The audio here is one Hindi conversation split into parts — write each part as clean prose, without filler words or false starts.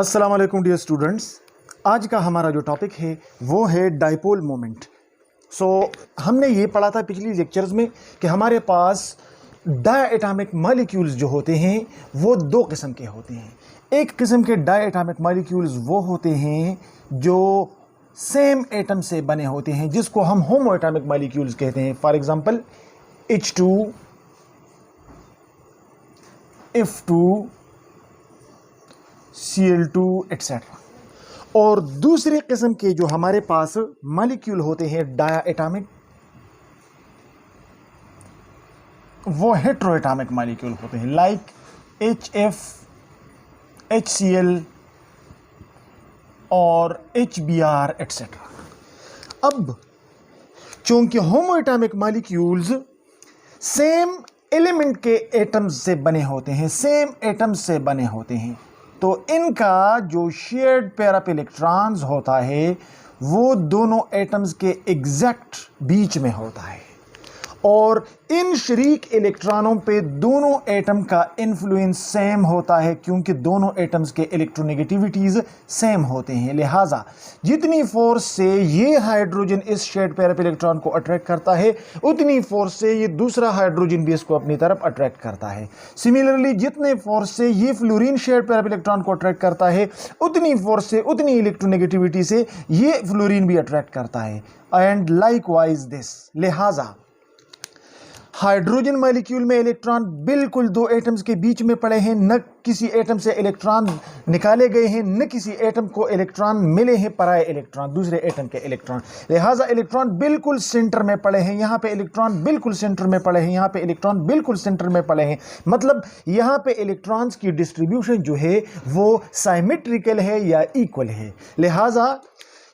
अस्सलाम वालेकुम डियर स्टूडेंट्स। आज का हमारा जो टॉपिक है वो है डाइपोल मोमेंट। हमने ये पढ़ा था पिछली लेक्चर्स में कि हमारे पास डायएटॉमिक मॉलिक्यूल्स जो होते हैं वो दो किस्म के होते हैं। एक किस्म के डायएटॉमिक मॉलिक्यूल्स वो होते हैं जो सेम एटम से बने होते हैं, जिसको हम होमोएटॉमिक मॉलिक्यूल्स कहते हैं। For example H2, F2, Cl2 etcetera. और दूसरी किस्म के जो हमारे पास मॉलिक्यूल होते हैं डायएटॉमिक, वो हेटेरोएटॉमिक मॉलिक्यूल होते हैं, लाइक HF, HCl और HBr एट्सेट्रा। अब चूंकि होमोएटॉमिक मॉलिक्यूल्स सेम एलिमेंट के एटम्स से बने होते हैं, सेम एटम्स से बने होते हैं, तो इनका जो शेयर्ड पेयर ऑफ इलेक्ट्रॉन्स होता है वो दोनों एटम्स के एग्जैक्ट बीच में होता है। और इन शरीक इलेक्ट्रॉनों पे दोनों एटम का इन्फ्लुएंस सेम होता है, क्योंकि दोनों एटम्स के इलेक्ट्रोनेगेटिविटीज सेम होते हैं। लिहाजा जितनी फोर्स से ये हाइड्रोजन इस शेयर्ड पेयर ऑफ इलेक्ट्रॉन को अट्रैक्ट करता है, उतनी फोर्स से ये दूसरा हाइड्रोजन भी इसको अपनी तरफ अट्रैक्ट करता है। सिमिलरली जितने फोर्स से ये fluorine shared pair of electron को अट्रैक्ट करता है, उतनी फोर्स से, उतनी इलेक्ट्रोनेगेटिविटी से ये फ्लोरीन भी अट्रैक्ट करता है, एंड लाइकवाइज दिस। लिहाजा हाइड्रोजन मॉलिक्यूल में इलेक्ट्रॉन बिल्कुल दो एटम्स के बीच में पड़े हैं, न किसी एटम से इलेक्ट्रॉन निकाले गए हैं, न किसी एटम को इलेक्ट्रॉन मिले हैं, पराए इलेक्ट्रॉन, दूसरे एटम के इलेक्ट्रॉन। लिहाजा इलेक्ट्रॉन बिल्कुल सेंटर में पड़े हैं। यहाँ पे इलेक्ट्रॉन बिल्कुल सेंटर में पड़े हैं, यहाँ पे इलेक्ट्रॉन बिल्कुल सेंटर में पड़े हैं। मतलब यहाँ पे इलेक्ट्रॉन्स की डिस्ट्रीब्यूशन जो है वो साइमेट्रिकल है या इक्वल है। लिहाजा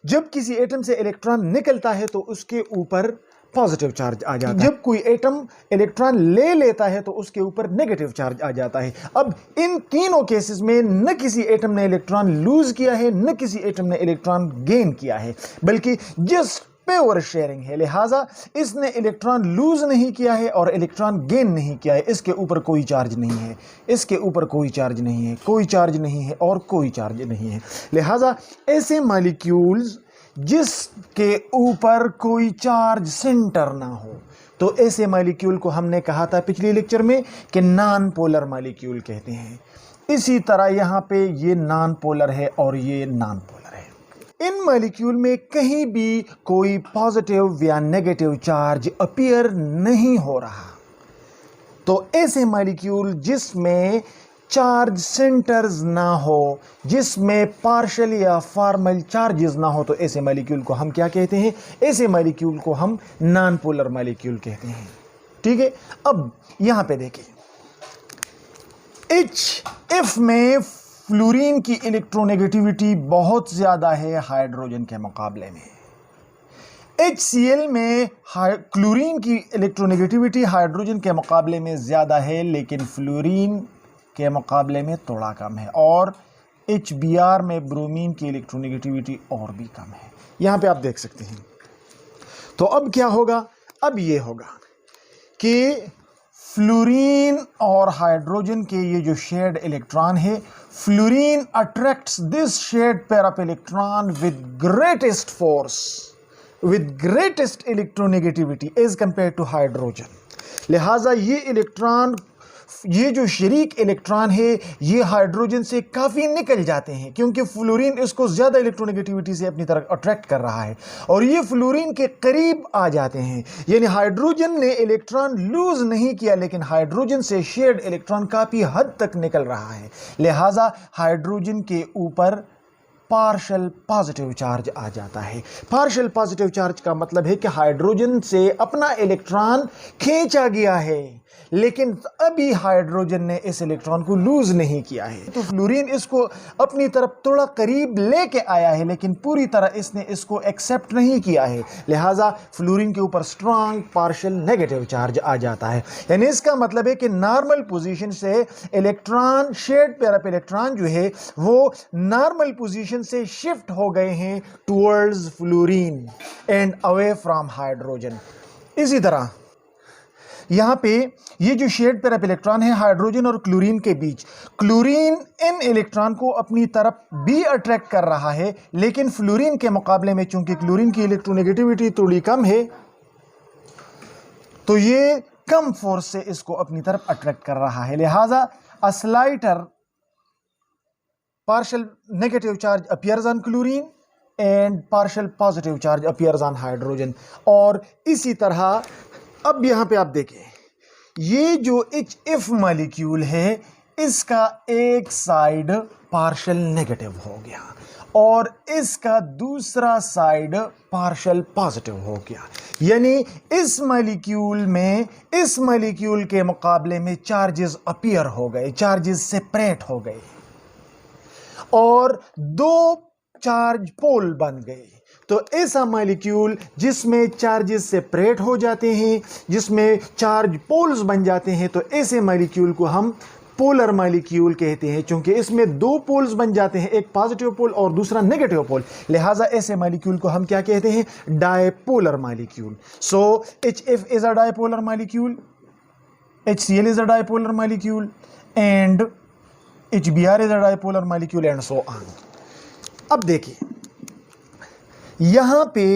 जब किसी एटम से इलेक्ट्रॉन निकलता है तो उसके ऊपर पॉजिटिव चार्ज आ जाता है, जब कोई एटम इलेक्ट्रॉन ले लेता है तो उसके ऊपर नेगेटिव चार्ज आ जाता है। अब इन तीनों केसेस में न किसी एटम ने इलेक्ट्रॉन लूज किया है, न किसी एटम ने इलेक्ट्रॉन गेन किया है, बल्कि जस्ट प्योर शेयरिंग है। लिहाजा इसने इलेक्ट्रॉन लूज नहीं किया है और इलेक्ट्रॉन गेन नहीं किया है। इसके ऊपर कोई चार्ज नहीं है, इसके ऊपर कोई चार्ज नहीं है, कोई चार्ज नहीं है और कोई चार्ज नहीं है। लिहाजा ऐसे मॉलिक्यूल्स जिसके ऊपर कोई चार्ज सेंटर ना हो, तो ऐसे मॉलिक्यूल को हमने कहा था पिछले लेक्चर में कि नॉन पोलर मॉलिक्यूल कहते हैं। इसी तरह यहाँ पे ये नॉन पोलर है और ये नॉन पोलर है। इन मॉलिक्यूल में कहीं भी कोई पॉजिटिव या नेगेटिव चार्ज अपीयर नहीं हो रहा, तो ऐसे मॉलिक्यूल जिसमें चार्ज सेंटर्स ना हो, जिसमें पार्शियल या फॉर्मल चार्जेस ना हो, तो ऐसे मॉलिक्यूल को हम क्या कहते हैं? ऐसे मॉलिक्यूल को हम नॉन पोलर मॉलिक्यूल कहते हैं। ठीक है। अब यहां पे देखिए, HF में फ्लोरीन की इलेक्ट्रोनेगेटिविटी बहुत ज्यादा है हाइड्रोजन के मुकाबले में। HCl में क्लोरीन की इलेक्ट्रोनेगेटिविटी हाइड्रोजन के मुकाबले में ज्यादा है, लेकिन फ्लोरीन के मुकाबले में थोड़ा कम है। और HBr में ब्रोमीन की इलेक्ट्रोनेगेटिविटी और भी कम है। यहां पे आप देख सकते हैं। तो अब क्या होगा? अब ये होगा कि फ्लोरीन और हाइड्रोजन के ये जो शेयर्ड इलेक्ट्रॉन है, fluorine attracts this shared pair of electron with greatest force, with greatest electronegativity as compare to hydrogen. लिहाजा ये इलेक्ट्रॉन, ये जो शरीक इलेक्ट्रॉन है, ये हाइड्रोजन से काफ़ी निकल जाते हैं, क्योंकि फ्लोरीन इसको ज़्यादा इलेक्ट्रोनेगेटिविटी से अपनी तरफ अट्रैक्ट कर रहा है और ये फ्लोरीन के करीब आ जाते हैं। यानी हाइड्रोजन ने इलेक्ट्रॉन लूज नहीं किया, लेकिन हाइड्रोजन से शेयर्ड इलेक्ट्रॉन काफ़ी हद तक निकल रहा है। लिहाजा हाइड्रोजन के ऊपर पार्शियल पॉजिटिव चार्ज आ जाता है। पार्शियल पॉजिटिव चार्ज का मतलब है कि हाइड्रोजन से अपना इलेक्ट्रॉन खींचा गया है, लेकिन अभी हाइड्रोजन ने इस इलेक्ट्रॉन को लूज नहीं किया है। तो फ्लोरीन इसको अपनी तरफ थोड़ा करीब लेके आया है, लेकिन पूरी तरह इसने इसको एक्सेप्ट नहीं किया है। लिहाजा फ्लोरीन के ऊपर स्ट्रांग पार्शियल नेगेटिव चार्ज आ जाता है। यानी इसका मतलब है कि नॉर्मल पोजीशन से electron, shared pair of electron जो है वो नॉर्मल पोजीशन से शिफ्ट हो गए हैं towards fluorine and away from hydrogen. इसी तरह यहाँ पे ये जो शेड पेयर ऑफ इलेक्ट्रॉन है हाइड्रोजन और क्लोरीन के बीच, क्लोरीन इन इलेक्ट्रॉन को अपनी तरफ भी अट्रैक्ट कर रहा है, लेकिन फ्लोरीन के मुकाबले में चूंकि क्लोरीन की इलेक्ट्रोनेगेटिविटी थोड़ी कम है तो ये कम फोर्स से इसको अपनी तरफ अट्रैक्ट कर रहा है। लिहाजा अ स्लाइटर partial negative charge appears on chlorine and partial positive charge appears on hydrogen। और इसी तरह अब यहां पे आप देखें ये जो HF मॉलिक्यूल है इसका एक साइड पार्शियल नेगेटिव हो गया और इसका दूसरा साइड पार्शियल पॉजिटिव हो गया, यानी इस मॉलिक्यूल के मुकाबले में चार्जेस अपीयर हो गए, चार्जेस सेपरेट हो गए और दो चार्ज पोल बन गए। तो ऐसा मॉलिक्यूल जिसमें चार्जेस सेपरेट हो जाते हैं, जिसमें चार्ज पोल्स बन जाते हैं, तो ऐसे मॉलिक्यूल को हम पोलर मॉलिक्यूल कहते हैं, क्योंकि इसमें दो पोल्स बन जाते हैं, एक पॉजिटिव पोल और दूसरा नेगेटिव पोल। लिहाजा ऐसे मॉलिक्यूल को हम क्या कहते हैं? Dipolar molecule. So HF is a dipolar molecule, HCl is a dipolar molecule and HBr is a dipolar molecule and so on। अब देखिए यहां पे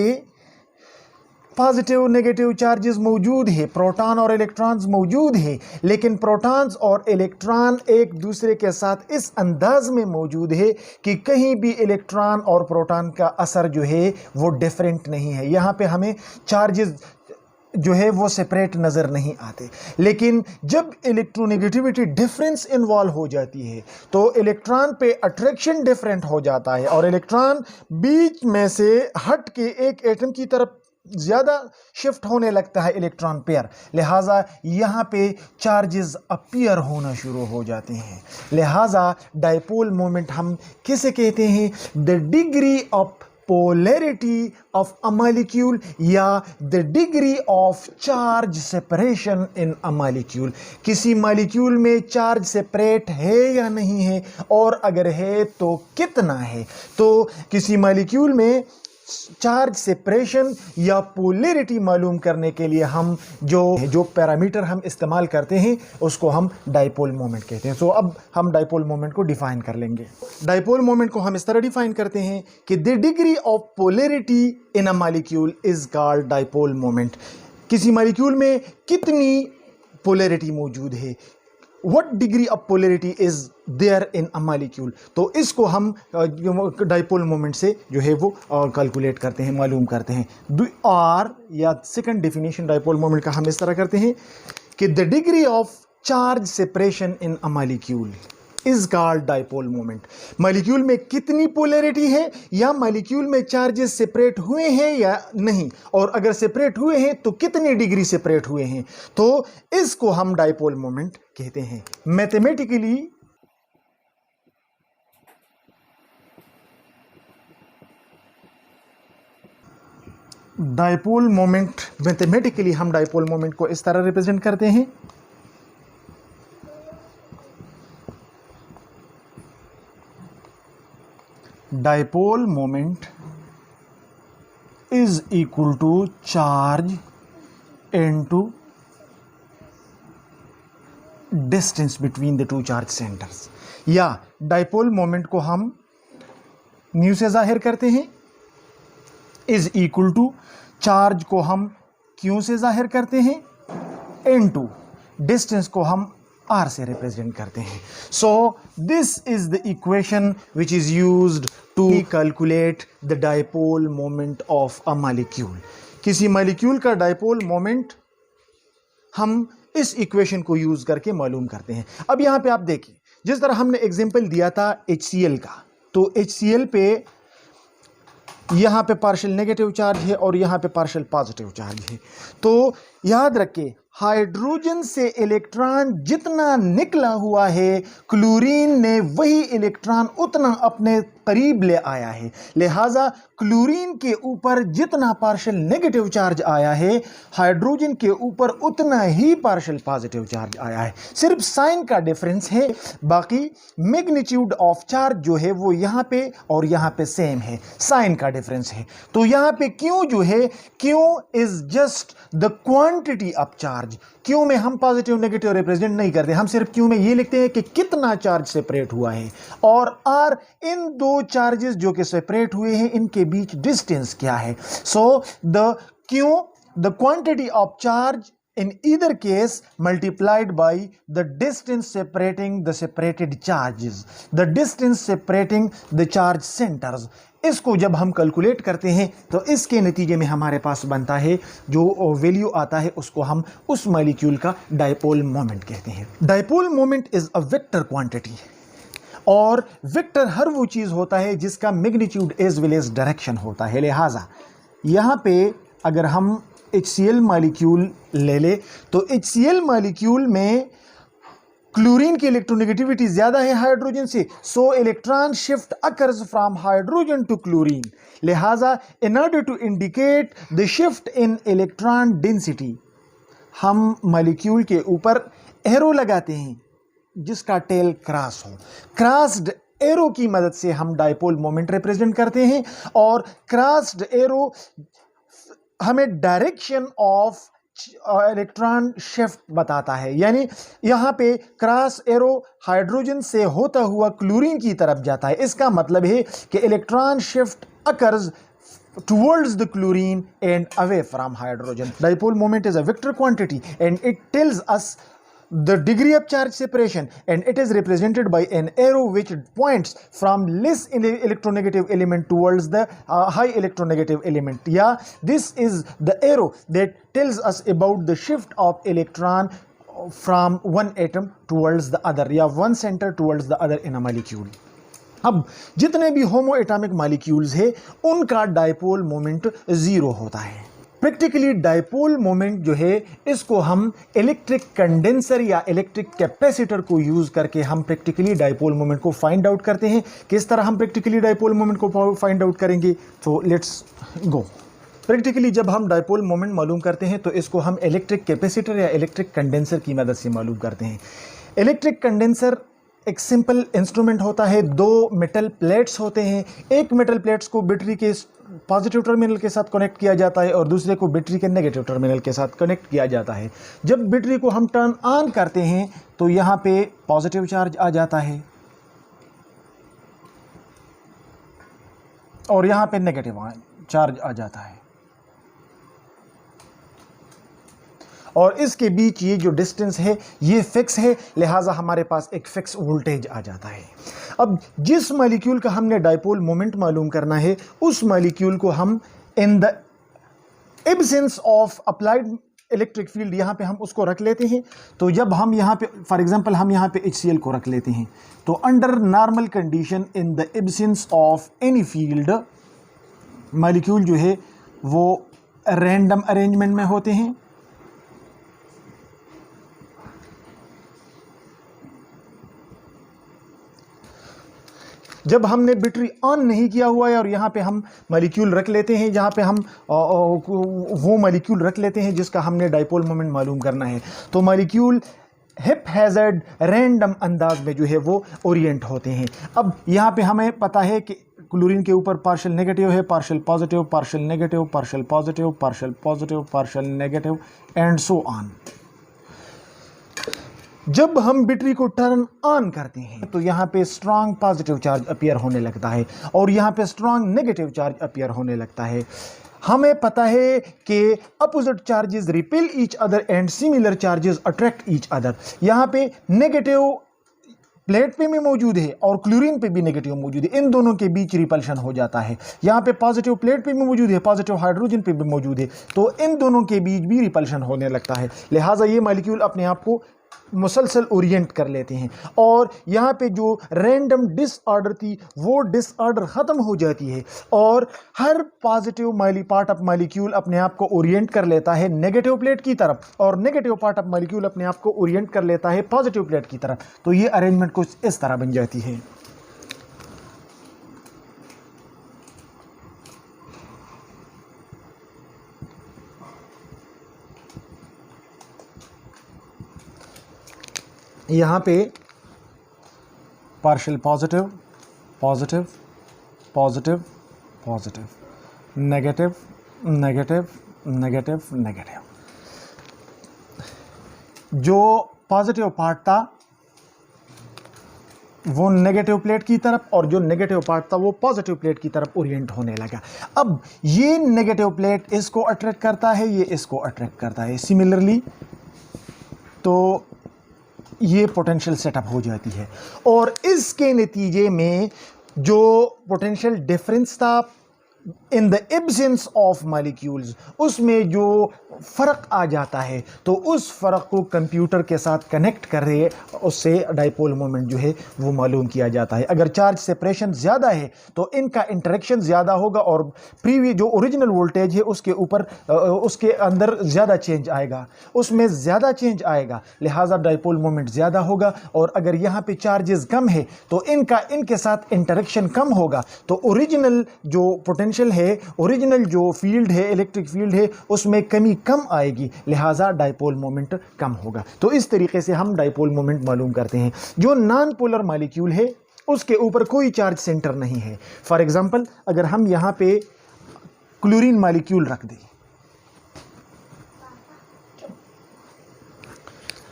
पॉजिटिव नेगेटिव चार्जेस मौजूद है, प्रोटॉन और इलेक्ट्रॉन्स मौजूद है, लेकिन प्रोटॉन्स और इलेक्ट्रॉन एक दूसरे के साथ इस अंदाज में मौजूद है कि कहीं भी इलेक्ट्रॉन और प्रोटॉन का असर जो है वो डिफरेंट नहीं है। यहां पे हमें चार्जेस जो है वो सेपरेट नज़र नहीं आते, लेकिन जब इलेक्ट्रोनेगेटिविटी डिफरेंस इन्वॉल्व हो जाती है तो इलेक्ट्रॉन पे अट्रैक्शन डिफरेंट हो जाता है और इलेक्ट्रॉन बीच में से हट के एक एटम की तरफ ज़्यादा शिफ्ट होने लगता है इलेक्ट्रॉन पेयर। लिहाजा यहाँ पे चार्जेस अपीयर होना शुरू हो जाते हैं। लिहाजा डायपोल मोमेंट हम किसे कहते हैं? The degree of polarity of a molecule या the degree of charge separation in a molecule। किसी मॉलिक्यूल में चार्ज सेपरेट है या नहीं है और अगर है तो कितना है। तो किसी मॉलिक्यूल में चार्ज सेपरेशन या पोलैरिटी मालूम करने के लिए हम जो पैरामीटर हम इस्तेमाल करते हैं उसको हम डायपोल मोमेंट कहते हैं। सो अब हम डायपोल मोमेंट को डिफाइन कर लेंगे। डायपोल मोमेंट को हम इस तरह डिफाइन करते हैं कि the degree of polarity in a molecule is called dipole moment. किसी मॉलिक्यूल में कितनी पोलैरिटी मौजूद है, what degree of polarity is there in a molecule, तो इसको हम डायपोल मोमेंट से जो है वो कैलकुलेट करते हैं, मालूम करते हैं। और या सेकंड डेफिनेशन डायपोल मोमेंट का हम इस तरह करते हैं कि the degree of charge separation in a molecule is called dipole moment. Molecule में कितनी पोलैरिटी है या मॉलिक्यूल में चार्जेस सेपरेट हुए हैं या नहीं, और अगर सेपरेट हुए हैं तो कितनी डिग्री सेपरेट हुए हैं, तो इसको हम डायपोल मोमेंट कहते हैं। मैथमेटिकली डायपोल मोमेंट मैथमेटिकली हम डायपोल मोमेंट को इस तरह रिप्रेजेंट करते हैं। Dipole moment is equal to charge into distance between the two charge centres, या डायपोल मोमेंट को हम न्यू से जाहिर करते हैं, इज इक्वल टू चार्ज को हम क्यू से जाहिर करते हैं, इनटू डिस्टेंस को हम आर से रिप्रेजेंट करते हैं। So this is the equation which is used to calculate the dipole moment of a molecule. किसी मॉलिक्यूल का डायपोल मोमेंट हम इस इक्वेशन को यूज करके मालूम करते हैं। अब यहां पे आप देखिए, जिस तरह हमने एग्जांपल दिया था HCl का, तो HCl पे यहां पे पार्शियल नेगेटिव चार्ज है और यहां पे पार्शियल पॉजिटिव चार्ज है। तो याद रखिए, हाइड्रोजन से इलेक्ट्रॉन जितना निकला हुआ है, क्लोरीन ने वही इलेक्ट्रॉन उतना अपने करीब ले आया है। लिहाजा क्लोरीन के ऊपर जितना पार्शियल नेगेटिव चार्ज आया है, हाइड्रोजन के ऊपर उतना ही पार्शियल पॉजिटिव चार्ज आया है। सिर्फ साइन का डिफरेंस है, बाकी मैग्नीट्यूड ऑफ चार्ज जो है वो यहाँ पे और यहाँ पे सेम है, साइन का डिफरेंस है। तो यहाँ पे क्यू जो है, Q is just the quantity of charge. Charge. Q में हम पॉजिटिव नेगेटिव रिप्रेजेंट नहीं करते, हम सिर्फ क्यू में ये लिखते हैं कि कितना चार्ज सेपरेट हुआ है, और आर इन दो चार्जेस जो कि सेपरेट हुए हैं इनके बीच डिस्टेंस क्या है। So the Q, the quantity of charge in either case multiplied by the distance separating the separated charges, the distance separating the charge centers। इसको जब हम कैलकुलेट करते हैं तो इसके नतीजे में हमारे पास बनता है जो वैल्यू आता है उसको हम उस मॉलिक्यूल का डायपोल मोमेंट कहते हैं। Dipole moment is a vector quantity, और वेक्टर हर वो चीज होता है जिसका magnitude as well as direction होता है। लिहाजा यहां पे अगर हम HCl मॉलिक्यूल ले ले तो HCl मॉलिक्यूल में क्लोरीन की इलेक्ट्रोनेगेटिविटी ज्यादा है हाइड्रोजन से, so electron shift occurs from hydrogen to chlorine. लिहाजा in order to indicate the shift in electron density हम मॉलिक्यूल के ऊपर एरो लगाते हैं जिसका टेल क्रॉस हो। क्रॉस्ड एरो की मदद से हम डायपोल मोमेंट रिप्रेजेंट करते हैं, और क्रॉस्ड एरो हमें डायरेक्शन ऑफ इलेक्ट्रॉन शिफ्ट बताता है। यानी यहां पे क्रॉस एरो हाइड्रोजन से होता हुआ क्लोरीन की तरफ जाता है। इसका मतलब है कि electron shift occurs towards the chlorine and away from hydrogen. Dipole moment is a vector quantity and it tells us the degree of charge separation, and it is represented by an arrow which points from less electronegative element towards the high electronegative element. Yeah, this is the arrow that tells us about the shift of electron from one atom towards the other, या one center towards the other in a molecule. अब जितने भी होमो एटॉमिक मॉलिक्यूल्स है उनका डायपोल मोमेंट जीरो होता है। प्रैक्टिकली डायपोल मोमेंट जो है इसको हम इलेक्ट्रिक कंडेंसर या इलेक्ट्रिक कैपेसिटर को यूज करके हम प्रैक्टिकली डायपोल मोमेंट को फाइंड आउट करते हैं। किस तरह हम प्रैक्टिकली डायपोल मोमेंट को फाइंड आउट करेंगे, तो लेट्स गो। प्रैक्टिकली जब हम डायपोल मोमेंट मालूम करते हैं तो इसको हम इलेक्ट्रिक कैपेसिटर या इलेक्ट्रिक कंडेंसर की मदद से मालूम करते हैं। इलेक्ट्रिक कंडेंसर एक सिंपल इंस्ट्रूमेंट होता है, दो मेटल प्लेट्स होते हैं। एक मेटल प्लेट्स को बैटरी के पॉजिटिव टर्मिनल के साथ कनेक्ट किया जाता है और दूसरे को बैटरी के नेगेटिव टर्मिनल के साथ कनेक्ट किया जाता है। जब बैटरी को हम टर्न ऑन करते हैं तो यहाँ पे पॉजिटिव चार्ज आ जाता है और यहाँ पे नेगेटिव चार्ज आ जाता है, और इसके बीच ये जो डिस्टेंस है ये फिक्स है, लिहाजा हमारे पास एक फिक्स वोल्टेज आ जाता है। अब जिस मॉलिक्यूल का हमने डायपोल मोमेंट मालूम करना है उस मॉलिक्यूल को हम in the absence of applied electric field यहाँ पे हम उसको रख लेते हैं। तो जब हम यहाँ पे फॉर एग्जांपल हम यहाँ पे HCl को रख लेते हैं तो under normal condition in the absence of any field molecule जो है वो रैंडम अरेंजमेंट में होते हैं। जब हमने बैटरी ऑन नहीं किया हुआ है और यहाँ पे हम मॉलिक्यूल रख लेते हैं, जहाँ पे हम वो मॉलिक्यूल रख लेते हैं जिसका हमने डायपोल मोमेंट मालूम करना है, तो मॉलिक्यूल हैप्पैज़ार्ड रैंडम अंदाज में जो है वो ओरिएंट होते हैं। अब यहाँ पे हमें पता है कि क्लोरीन के ऊपर पार्शियल नेगेटिव है, partial positive, partial negative, partial positive, partial positive, partial negative and so on. जब हम बैटरी को टर्न ऑन करते हैं तो यहाँ पे स्ट्रांग पॉजिटिव चार्ज अपीयर होने लगता है और यहाँ पे स्ट्रांग नेगेटिव चार्ज अपीयर होने लगता है। हमें पता है कि opposite charges repel each other and similar charges attract each other. यहाँ पे नेगेटिव प्लेट पे भी मौजूद है और क्लोरीन पे भी नेगेटिव मौजूद है, इन दोनों के बीच रिपल्शन हो जाता है। यहाँ पे पॉजिटिव प्लेट पे भी मौजूद है, पॉजिटिव हाइड्रोजन पे भी मौजूद है, तो इन दोनों के बीच भी रिपल्शन होने लगता है। लिहाजा ये मॉलिक्यूल अपने आप को मुसलसल ओरिएंट कर लेते हैं और यहाँ पे जो रैंडम डिसऑर्डर थी वो डिसऑर्डर ख़त्म हो जाती है और हर पॉजिटिव पार्ट ऑफ मॉलिक्यूल अपने आप को ओरिएंट कर लेता है नेगेटिव प्लेट की तरफ और नेगेटिव पार्ट ऑफ मॉलिक्यूल अपने आप को ओरिएंट कर लेता है पॉजिटिव प्लेट की तरफ। तो ये अरेंजमेंट कुछ इस तरह बन जाती है। यहाँ पे partial positive positive positive positive negative negative negative negative. जो पॉजिटिव पार्ट था वो नेगेटिव प्लेट की तरफ और जो नेगेटिव पार्ट था वो पॉजिटिव प्लेट की तरफ ओरिएंट होने लगा। अब ये नेगेटिव प्लेट इसको अट्रैक्ट करता है, ये इसको अट्रैक्ट करता है, सिमिलरली तो ये पोटेंशियल सेटअप हो जाती है। और इसके नतीजे में जो पोटेंशियल डिफरेंस था in the absence of molecules, उसमें जो फ़र्क आ जाता है तो उस फ़र्क को कंप्यूटर के साथ कनेक्ट कर रहे उससे डाइपोल मोमेंट जो है वो मालूम किया जाता है। अगर चार्ज सेपरेशन ज़्यादा है तो इनका इंटरेक्शन ज़्यादा होगा और प्रीवियस जो ओरिजिनल वोल्टेज है उसके ऊपर उसके अंदर ज़्यादा चेंज आएगा, उसमें ज़्यादा चेंज आएगा, लिहाजा डाइपोल मोमेंट ज़्यादा होगा। और अगर यहाँ पे चार्जेस कम है तो इनके साथ इंटरेक्शन कम होगा, तो ओरिजिनल जो पोटेंशियल है, ओरिजिनल जो फील्ड है, इलेक्ट्रिक फील्ड है, उसमें कमी कम आएगी, लिहाजा डाइपोल मोमेंट कम होगा। तो इस तरीके से हम डाइपोल मोमेंट मालूम करते हैं। जो नॉन पोलर मॉलिक्यूल है उसके ऊपर कोई चार्ज सेंटर नहीं है। फॉर एग्जांपल अगर हम यहां पे क्लोरीन मॉलिक्यूल रख दें,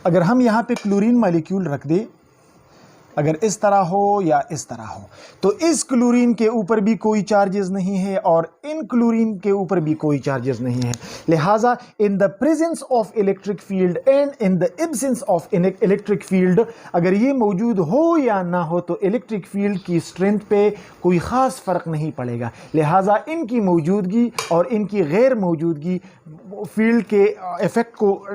अगर हम यहां पे क्लोरीन मॉलिक्यूल रख दें, अगर इस तरह हो या इस तरह हो, तो इस क्लोरीन के ऊपर भी कोई चार्जेस नहीं है और इन क्लोरीन के ऊपर भी कोई चार्जेस नहीं है। लिहाजा in the presence of electric field and in the absence of electric field, अगर ये मौजूद हो या ना हो तो इलेक्ट्रिक फील्ड की स्ट्रेंथ पे कोई ख़ास फ़र्क नहीं पड़ेगा। लिहाजा इनकी मौजूदगी और इनकी गैर मौजूदगी फील्ड के इफेक्ट को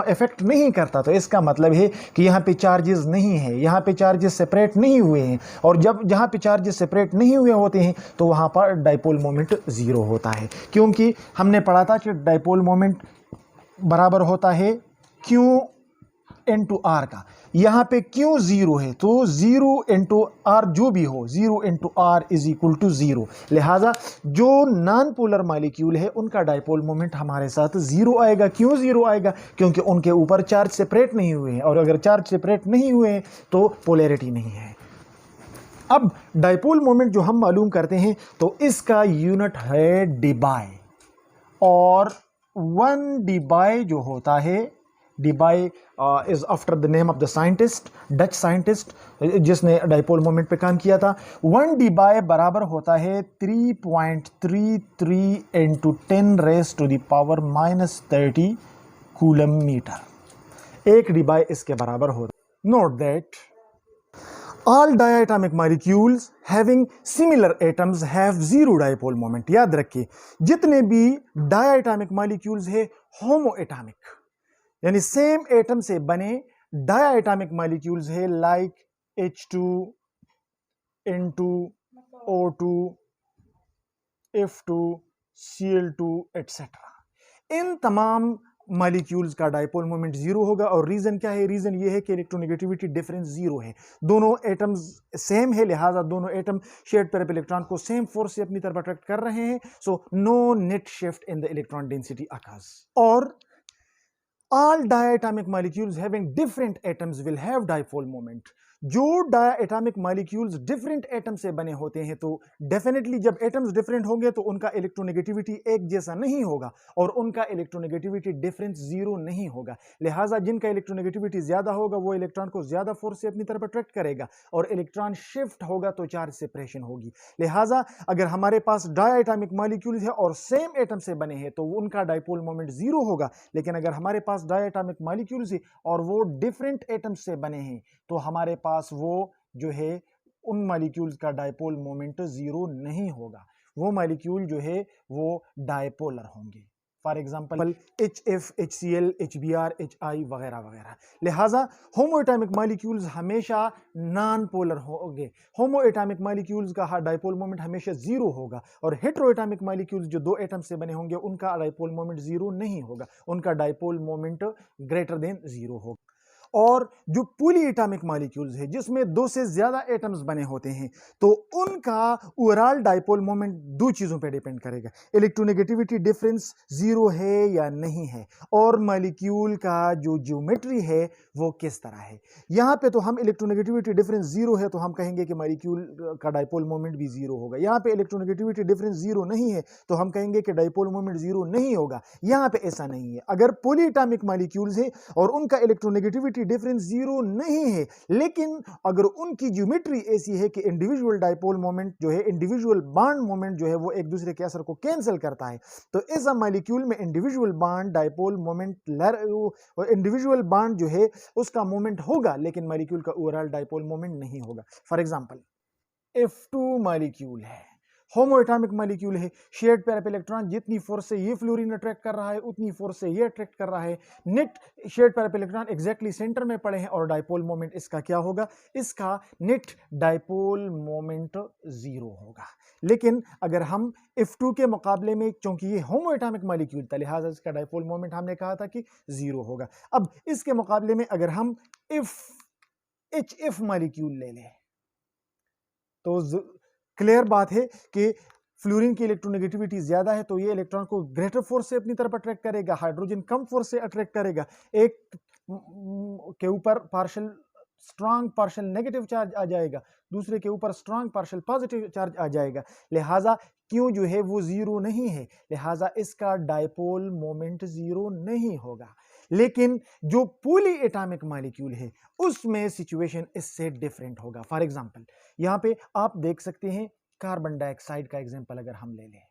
इफेक्ट नहीं करता। तो इसका मतलब है कि यहाँ पे चार्जेस नहीं है, यहाँ पे चार्जेस सेपरेट नहीं हुए हैं, और जब जहाँ पे चार्जेस सेपरेट नहीं हुए होते हैं तो वहाँ पर डाइपोल मोमेंट ज़ीरो होता है, क्योंकि हमने पढ़ा था कि डाइपोल मोमेंट बराबर होता है Q इंटू आर का। यहाँ पे क्यों ज़ीरो है तो ज़ीरो इंटू आर जो भी हो, zero into R is equal to zero. लिहाजा जो नॉन पोलर मॉलिक्यूल है उनका डाइपोल मोमेंट हमारे साथ ज़ीरो आएगा। क्यों ज़ीरो आएगा? क्योंकि उनके ऊपर चार्ज सेपरेट नहीं हुए हैं, और अगर चार्ज सेपरेट नहीं हुए हैं तो पोलैरिटी नहीं है। अब डाइपोल मोमेंट जो हम मालूम करते हैं तो इसका यूनिट है डीबाई, और 1 डीबाई जो होता है, Debye is after the name of the scientist, Dutch scientist जिसने डाइपोल मोमेंट पे काम किया था। 1 डीबाई बराबर होता है 3.33 into 10 raise to the power -30 coulomb metre. 1 debye इसके बराबर होता है। Note that all diatomic molecules having similar atoms have zero dipole moment। याद रखिए जितने भी diatomic molecules है homoatomic, यानी सेम एटम से बने diatomic molecules है, like H2, N2, O2, F2, Cl2 etcetera. इन तमाम मॉलिक्यूल्स का डाइपोल मोमेंट जीरो होगा। और रीजन क्या है? रीजन ये है कि इलेक्ट्रोनेगेटिविटी डिफरेंस जीरो है, दोनों एटम्स सेम है, लिहाजा दोनों atom shared pair of electron को सेम फोर्स से अपनी तरफ अट्रैक्ट कर रहे हैं। So no net shift in the electron density occurs. और all diatomic molecules having different atoms will have dipole moment। जो डायटॉमिक मॉलिक्यूल्स डिफरेंट एटम से बने होते हैं तो डेफिनेटली जब एटम्स डिफरेंट होंगे तो उनका इलेक्ट्रोनेगेटिविटी एक जैसा नहीं होगा और उनका इलेक्ट्रोनेगेटिविटी डिफरेंस जीरो नहीं होगा। लिहाजा जिनका इलेक्ट्रोनेगेटिविटी ज्यादा होगा वो इलेक्ट्रॉन को ज्यादा फोर्स से अपनी तरफ अट्रैक्ट करेगा, और इलेक्ट्रॉन शिफ्ट होगा तो चार्ज सेपरेशन होगी। लिहाजा अगर हमारे पास डायटॉमिक मॉलिक्यूल्स है और सेम एटम से बने हैं तो उनका डाइपोल मोमेंट जीरो होगा। लेकिन अगर हमारे पास डायटॉमिक मॉलिक्यूल्स है और वो डिफरेंट एटम्स से बने हैं तो हमारे पास वो जो है उन मॉलिक्यूल्स का डाइपोल मोमेंट जीरो नहीं होगा, वो मॉलिक्यूल जो है वो डाइपोलर होंगे। For example HF, HCl, HBr, HI वगैरह वगैरह। लिहाजा होमोएटॉमिक मॉलिक्यूल्स हमेशा नॉन पोलर होंगे। होमोएटॉमिक मॉलिक्यूल्स का डाइपोल मोमेंट हमेशा जीरो होगा, और हेटेरोएटॉमिक मॉलिक्यूल्स जो दो एटम से बने होंगे उनका डाइपोल मोमेंट जीरो नहीं होगा, उनका dipole moment greater than zero होगा। और जो पॉली एटॉमिक मॉलिक्यूल्स है जिसमें दो से ज्यादा एटम्स बने होते हैं, तो उनका ओवरऑल डाइपोल मोमेंट दो चीजों पे डिपेंड करेगा, इलेक्ट्रोनेगेटिविटी डिफरेंस जीरो है या नहीं है, और मॉलिक्यूल का जो ज्योमेट्री है वो किस तरह है। यहां पे तो हम इलेक्ट्रोनेगेटिविटी डिफरेंस जीरो है तो हम कहेंगे कि मॉलिक्यूल का डाइपोल मोमेंट भी जीरो होगा। यहां पे इलेक्ट्रोनेगेटिविटी डिफरेंस जीरो नहीं है तो हम कहेंगे कि डाइपोल मोमेंट जीरो नहीं होगा। यहां पे ऐसा नहीं है। अगर पॉली एटॉमिक मॉलिक्यूल्स है और उनका इलेक्ट्रोनेगेटिविटी डिफरेंस जीरो नहीं है, लेकिन अगर उनकी ज्योमेट्री ऐसी है कि इंडिविजुअल डाइपोल मोमेंट जो है, इंडिविजुअल बॉन्ड मोमेंट जो है वो एक दूसरे के असर को कैंसिल करता है, तो ऐसा मॉलिक्यूल में individual bond dipole moment individual bond जो है उसका मोमेंट होगा, लेकिन मॉलिक्यूल का ओवरऑल डाइपोल मोमेंट नहीं होगा। फॉर एग्जांपल F2 मॉलिक्यूल है, होमोएटॉमिक मॉलिक्यूल है, शेयर्ड पेयर ऑफ इलेक्ट्रॉन, जितनी फोर्स से ये फ्लोरीन अट्रैक्ट कर रहा है उतनी फोर्स से ये अट्रैक्ट कर रहा है, net shared pair of electron exactly centre में पड़े हैं और डाइपोल मोमेंट इसका क्या होगा, इसका नेट डाइपोल मोमेंट जीरो होगा। लेकिन अगर हम F2 के मुकाबले में, चूंकि ये होमोएटॉमिक मॉलिक्यूल था लिहाजा इसका डाइपोल मोमेंट हमने कहा था कि जीरो होगा। अब इसके मुकाबले में अगर हम HF मॉलिक्यूल ले लें तो क्लियर बात है कि फ्लोरीन की इलेक्ट्रोनेगेटिविटी ज्यादा है तो ये इलेक्ट्रॉन को ग्रेटर फोर्स से अपनी तरफ अट्रैक्ट करेगा, हाइड्रोजन कम फोर्स से अट्रैक्ट करेगा, एक के ऊपर partial strong partial negative charge आ जाएगा, दूसरे के ऊपर स्ट्रांग पार्शियल पॉजिटिव चार्ज आ जाएगा, लिहाजा क्यों जो है वो जीरो नहीं है, लिहाजा इसका डाइपोल मोमेंट जीरो नहीं होगा। लेकिन जो पॉली एटॉमिक मॉलिक्यूल है उसमें सिचुएशन इससे डिफरेंट होगा। फॉर एग्जांपल यहां पे आप देख सकते हैं कार्बन डाइऑक्साइड का एग्जांपल अगर हम ले लें,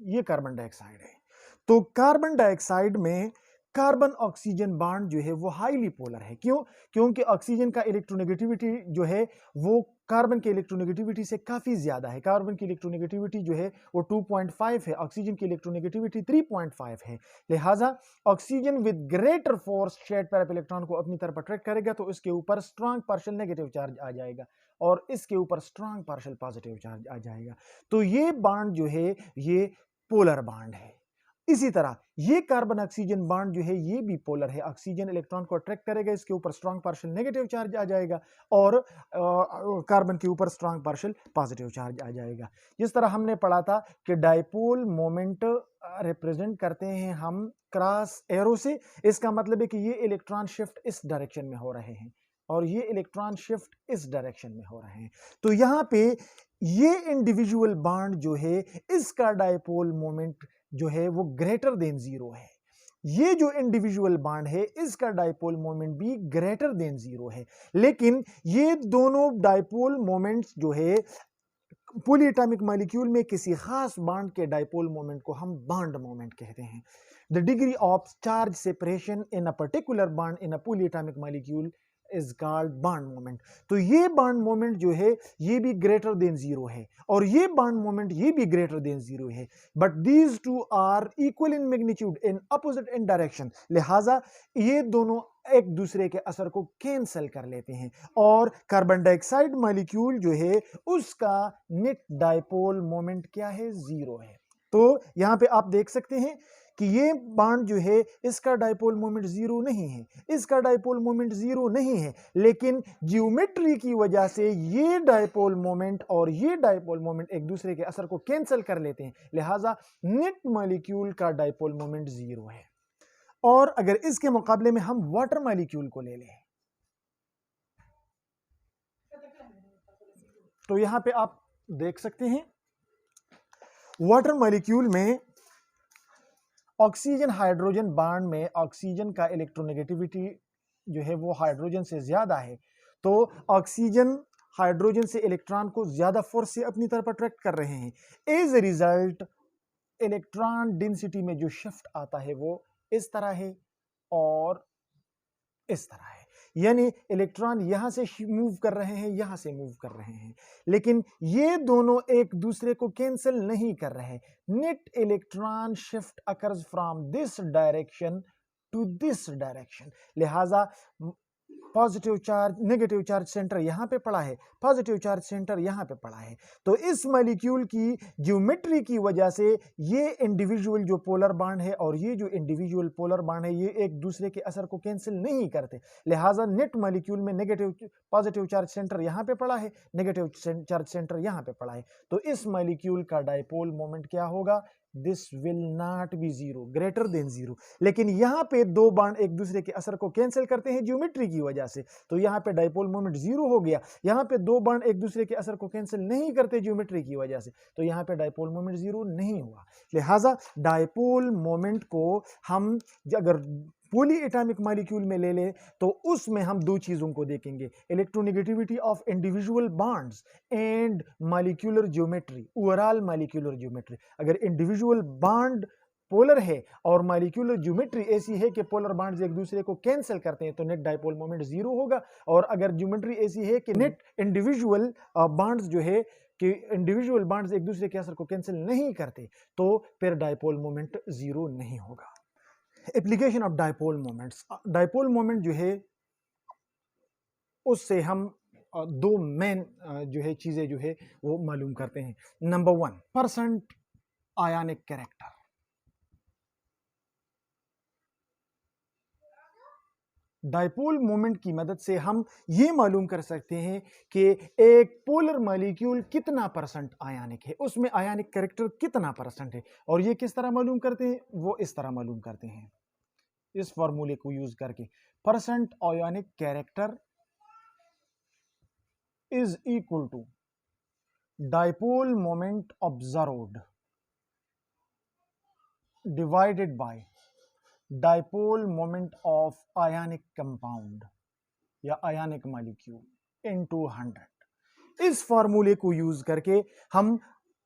ये कार्बन डाइऑक्साइड है, तो कार्बन डाइऑक्साइड में कार्बन ऑक्सीजन बॉन्ड जो है वो हाईली पोलर है। क्यों? क्योंकि ऑक्सीजन का इलेक्ट्रोनेगेटिविटी जो है वो कार्बन की इलेक्ट्रोनेगेटिविटी से काफी ज्यादा है। कार्बन की इलेक्ट्रोनेगेटिविटी जो है वो 2.5 है, ऑक्सीजन की इलेक्ट्रोनेगेटिविटी 3.5 है। लिहाजा oxygen with greater force shared pair of electron को अपनी तरफ अट्रैक्ट करेगा तो इसके ऊपर स्ट्रांग पार्शियल नेगेटिव चार्ज आ जाएगा और इसके ऊपर स्ट्रांग पार्शियल पॉजिटिव चार्ज आ जाएगा। तो ये बॉन्ड जो है ये पोलर बॉन्ड है। इसी तरह ये कार्बन ऑक्सीजन बॉन्ड जो है ये भी पोलर है, ऑक्सीजन इलेक्ट्रॉन को अट्रैक्ट करेगा, इसके ऊपर स्ट्रांग पार्शियल नेगेटिव चार्ज आ जाएगा और कार्बन के ऊपर स्ट्रांग पार्शियल पॉजिटिव चार्ज आ जाएगा। जिस तरह हमने पढ़ा था कि डाइपोल मोमेंट रिप्रेजेंट करते हैं हम क्रॉस एरो से, इसका मतलब है कि ये इलेक्ट्रॉन शिफ्ट इस डायरेक्शन में हो रहे हैं और ये इलेक्ट्रॉन शिफ्ट इस डायरेक्शन में हो रहे हैं। तो यहां पे ये इंडिविजुअल बॉन्ड जो है इसका डाइपोल मोमेंट जो है वो ग्रेटर देन जीरो है। ये जो इंडिविजुअल बॉन्ड है इसका डाइपोल मोमेंट भी ग्रेटर देन जीरो है। लेकिन ये दोनों डाइपोल मोमेंट्स जो है पॉली एटॉमिक मॉलिक्यूल में किसी खास बॉन्ड के डाइपोल मोमेंट को हम बॉन्ड मोमेंट कहते हैं। The degree of charge separation in a particular bond in a poly atomic molecule is called bond moment. तो ये बॉन्ड मोमेंट जो है ये भी ग्रेटर देन जीरो है और ये बॉन्ड मोमेंट ये भी ग्रेटर देन जीरो है, but these two are equal in magnitude in opposite in direction. लिहाजा ये दोनों एक दूसरे के असर को कैंसिल कर लेते हैं और कार्बन डाइऑक्साइड मॉलिक्यूल जो है उसका नेट डाइपोल मोमेंट क्या है, जीरो है। तो यहां पे आप देख सकते हैं कि ये बॉन्ड जो है इसका डाइपोल मोमेंट जीरो नहीं है, इसका डाइपोल मोमेंट जीरो नहीं है, लेकिन ज्योमेट्री की वजह से ये डाइपोल मोमेंट और ये डाइपोल मोमेंट एक दूसरे के असर को कैंसिल कर लेते हैं, लिहाजा नेट मॉलिक्यूल का डाइपोल मोमेंट जीरो है। और अगर इसके मुकाबले में हम वाटर मॉलिक्यूल को ले लें तो यहां पे आप देख सकते हैं वाटर मॉलिक्यूल में ऑक्सीजन हाइड्रोजन बॉन्ड में ऑक्सीजन का इलेक्ट्रोनेगेटिविटी जो है वो हाइड्रोजन से ज्यादा है, तो ऑक्सीजन हाइड्रोजन से इलेक्ट्रॉन को ज्यादा फोर्स से अपनी तरफ अट्रैक्ट कर रहे हैं। As a result electron density में जो शिफ्ट आता है वो इस तरह है और इस तरह है, यानी इलेक्ट्रॉन यहां से मूव कर रहे हैं, यहां से मूव कर रहे हैं, लेकिन ये दोनों एक दूसरे को कैंसिल नहीं कर रहे। Net electron shift occurs from this direction to this direction, लिहाजा positive charge, negative charge centre यहाँ पे पड़ा है, पॉजिटिव चार्ज सेंटर यहाँ पे पड़ा है। तो इस मॉलिक्यूल की ज्योमेट्री की वजह से ये इंडिविजुअल जो पोलर बॉन्ड है और ये जो इंडिविजुअल पोलर बॉन्ड है ये एक दूसरे के असर को कैंसिल नहीं करते, लिहाजा नेट मॉलिक्यूल में नेगेटिव पॉजिटिव चार्ज सेंटर यहाँ पे पड़ा है, नेगेटिव चार्ज सेंटर यहाँ पे पड़ा है। तो इस मॉलिक्यूल का डायपोल मोमेंट क्या होगा? This will not be zero, greater than zero. लेकिन यहाँ पे दो बॉन्ड एक दूसरे के असर को कैंसिल करते हैं ज्योमेट्री की वजह से, तो यहाँ पे डायपोल मोमेंट जीरो हो गया। यहाँ पे दो बॉन्ड एक दूसरे के असर को कैंसिल नहीं करते ज्योमेट्री की वजह से, तो यहाँ पे डायपोल मोमेंट जीरो नहीं हुआ। लिहाजा डायपोल मोमेंट को हम अगर पॉली एटॉमिक मॉलिक्यूल में ले ले तो उसमें हम दो चीजों को देखेंगे, electronegativity of individual bonds and molecular geometry, overall molecular geometry. अगर इंडिविजुअल बॉन्ड पोलर है और मॉलिक्यूलर ज्योमेट्री ऐसी है कि पोलर बॉन्ड्स एक दूसरे को कैंसिल करते हैं तो नेट डायपोल मोमेंट जीरो होगा। और अगर ज्योमेट्री ऐसी है कि नेट इंडिविजुअल बॉन्ड्स जो है कि इंडिविजुअल बॉन्ड्स एक दूसरे के असर को कैंसिल नहीं करते तो फिर डायपोल मोमेंट जीरो नहीं होगा। Application of dipole moments, dipole moment जो है उससे हम दो मेन जो है चीजें जो है वो मालूम करते हैं। नंबर वन, परसेंट आयनिक कैरेक्टर। डायपोल मोमेंट की मदद से हम ये मालूम कर सकते हैं कि एक पोलर मॉलिक्यूल कितना परसेंट आयनिक है, उसमें आयनिक कैरेक्टर कितना परसेंट है। और ये किस तरह मालूम करते हैं? वो इस तरह मालूम करते हैं, इस फॉर्मूले को यूज करके, percent ionic character is equal to dipole moment observed divided by dipole moment of ionic compound या आयनिक मॉलिक्यूल इनटू 100। इस फॉर्मूले को यूज करके हम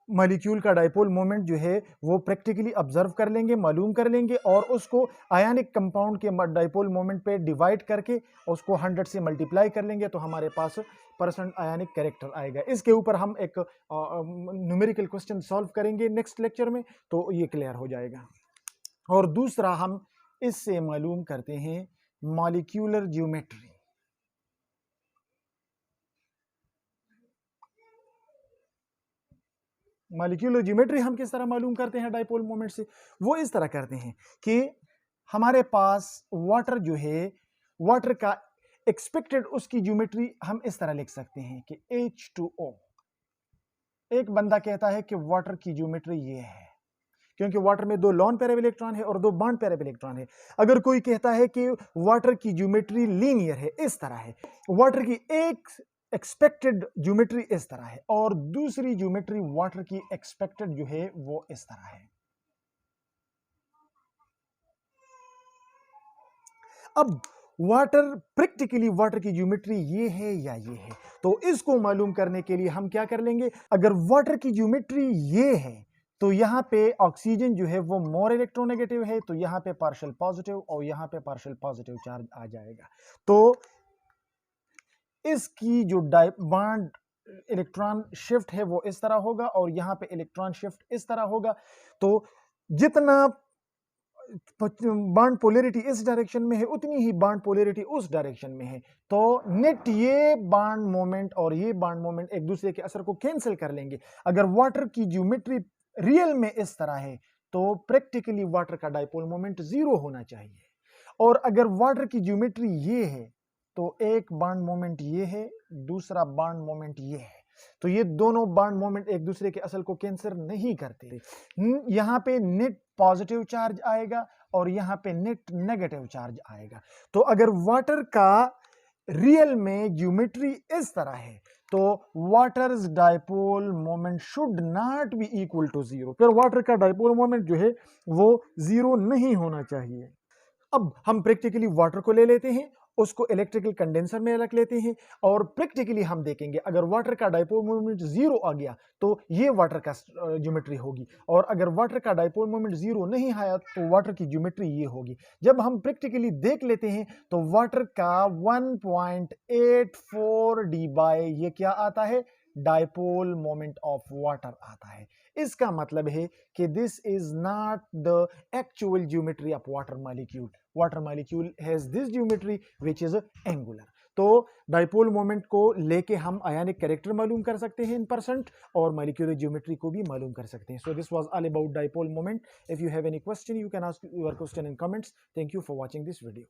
मॉलिक्यूल का डायपोल मोमेंट जो है वो प्रैक्टिकली ऑब्जर्व कर लेंगे, मालूम कर लेंगे और उसको आयनिक कंपाउंड के डायपोल मोमेंट पे डिवाइड करके उसको 100 से मल्टीप्लाई कर लेंगे तो हमारे पास परसेंट आयनिक कैरेक्टर आएगा। इसके ऊपर हम एक न्यूमेरिकल क्वेश्चन सॉल्व करेंगे नेक्स्ट लेक्चर में, तो ये क्लियर हो जाएगा। और दूसरा हम इससे मालूम करते हैं मॉलिक्यूलर ज्योमेट्री। मॉलिक्यूलर ज्योमेट्री हम किस तरह मालूम करते हैं डायपोल मोमेंट से? वो इस तरह करते हैं कि हमारे पास वाटर जो है, वाटर का एक्सपेक्टेड उसकी ज्योमेट्री हम इस तरह लिख सकते हैं कि H2O। एक बंदा कहता है कि वाटर की ज्योमेट्री ये है, क्योंकि वाटर में दो लॉन पैरेबल इलेक्ट्रॉन है और दो बॉन्ड पैरेबल इलेक्ट्रॉन है। अगर कोई कहता है कि वाटर की ज्योमेट्री लीनियर है, इस तरह है, वाटर की एक एक्सपेक्टेड ज्योमेट्री इस तरह है और दूसरी ज्योमेट्री वाटर की एक्सपेक्टेड जो है वो इस तरह है। अब वाटर, प्रैक्टिकली वाटर की ज्योमेट्री ये है या ये है, तो इसको मालूम करने के लिए हम क्या कर लेंगे? अगर वाटर की ज्योमेट्री ये है तो यहां पे ऑक्सीजन जो है वो मोर इलेक्ट्रोनेगेटिव है, तो यहां पे पार्शियल पॉजिटिव और यहां पे पार्शियल पॉजिटिव चार्ज आ जाएगा। तो इसकी जो बॉन्ड इलेक्ट्रॉन शिफ्ट है वो इस तरह होगा और यहां पे इलेक्ट्रॉन शिफ्ट इस तरह होगा। तो जितना बॉन्ड पोलैरिटी इस डायरेक्शन में है उतनी ही बॉन्ड पोलैरिटी उस डायरेक्शन में है। तो नेट ये बॉन्ड मोमेंट और ये बॉन्ड मोमेंट एक दूसरे के असर को कैंसिल कर लेंगे। अगर वाटर की ज्योमेट्री रियल में इस तरह है तो प्रैक्टिकली वाटर का डायपोल मोमेंट जीरो होना चाहिए। और अगर वाटर की ज्योमेट्री ये है तो एक बॉन्ड मोमेंट ये है, दूसरा बॉन्ड मोमेंट ये है, तो ये दोनों बॉन्ड मोमेंट एक दूसरे के असल को कैंसिल नहीं करते। यहां पे नेट पॉजिटिव चार्ज आएगा और यहां पे नेट नेगेटिव चार्ज आएगा। तो अगर वाटर का रियल में ज्योमेट्री इस तरह है तो water's dipole moment should not be equal to zero, फिर वाटर का डायपोल मोमेंट जो है वो जीरो नहीं होना चाहिए। अब हम प्रैक्टिकली वाटर को ले लेते हैं, उसको इलेक्ट्रिकल कंडेंसर में रख लेते हैं और प्रैक्टिकली हम देखेंगे अगर वाटर का डायपोल मोमेंट जीरो आ गया तो ये वाटर का ज्योमेट्री होगी, और अगर वाटर का डायपोल मोमेंट जीरो नहीं आया तो वाटर की ज्योमेट्री ये होगी। जब हम प्रैक्टिकली देख लेते हैं तो वाटर का 1.84 डी बाय ये क्या आता है? डायपोल मोमेंट ऑफ वाटर आता है। इसका मतलब है कि this is not the actual geometry of water molecule. Water molecule has this geometry which is angular. तो डाइपोल मोमेंट को लेके हम आयनिक कैरेक्टर मालूम कर सकते हैं इन परसेंट और मॉलिक्यूलर ज्योमेट्री को भी मालूम कर सकते हैं. So this was all about dipole moment. If you have any question, you can ask your question in comments. Thank you for watching this video.